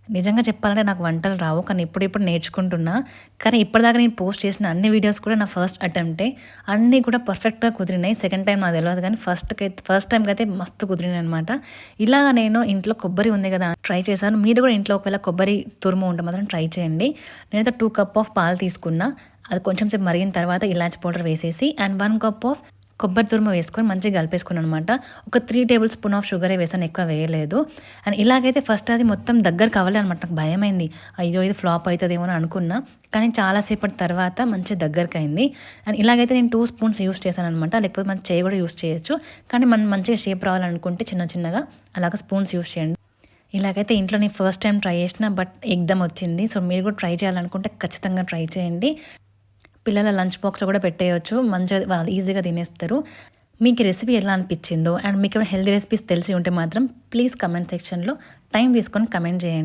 నిజంగా చెప్పాలంటే నాకు వంటలు రావు. కానీ ఇప్పుడిప్పుడు నేర్చుకుంటున్నా. కానీ ఇప్పటిదాకా నేను పోస్ట్ చేసిన అన్ని వీడియోస్ కూడా నా ఫస్ట్ అటెంప్టే. అన్నీ కూడా పర్ఫెక్ట్‌గా కుదిరినాయి. సెకండ్ టైమ్ నాకు తెలవదు గానీ ఫస్ట్ టైమ్‌కైతే మస్తు కుదిరినాయనమాట. ఇలాగ నేను ఇంట్లో కొబ్బరి ఉంది గదా! ట్రై చేశాను. మీరు కూడా ఇంట్లో ఒకవేళ కొబ్బరి తురుము ఉంటే మాత్రం ట్రై చేయండి. నేనైతే 2 కప్ ఆఫ్ పాలు తీసుకున్నా. అది కొంచెం సేపు మరిగిన తర్వాత ఇలాచి పౌడర్ వేసేసి అండ్ 1 కప్ ఆఫ్ కొబ్బరి తురుము వేసుకొని మంచిగా కలిపేసుకున్నాననమాట. ఒక 3 టేబుల్ స్పూన్ ఆఫ్ షుగరే వేసాను. ఎక్కువ వేయలేదు. అండ్ ఇలాగైతే ఫస్ట్ అది మొత్తం దగ్గర కావాలి అనమాట. నాకు భయమైంది. అయ్యో! ఇది ఫ్లాప్ అయితదేమో అని అనుకున్నా. కానీ చాలా సేపటి తర్వాత మంచిగా దగ్గరకయింది. అండ్ ఇలాగైతే నేను 2 స్పూన్స్ యూజ్ చేశాననమాట. లేకపోతే మన చేయి కూడా యూజ్ చేయొచ్చు. కానీ మనం మంచిగా షేప్ రావాలనుకుంటే చిన్న చిన్నగా అలాగ స్పూన్స్ యూజ్ చేయండి. ఇలాగైతే ఇంట్లో నేను ఫస్ట్ టైమ్ ట్రై చేసిన. బట్ ఎగ్‌దమ్ వచ్చింది. సో, మీరు కూడా ట్రై చేయాలనుకుంటే ఖచ్చితంగా ట్రై చేయండి. పిల్లల లంచ్ బాక్స్‌లో కూడా పెట్టేయొచ్చు. మంచిగా వాళ్ళు ఈజీగా తినేస్తారు. మీకు ఈ రెసిపీ ఎలా అనిపిచ్చిందో అండ్ మీకేమైనా హెల్తీ రెసిపీస్ తెలిసి ఉంటే మాత్రం ప్లీజ్ కమెంట్ సెక్షన్‌లో టైం తీసుకొని కమెంట్ చేయండి.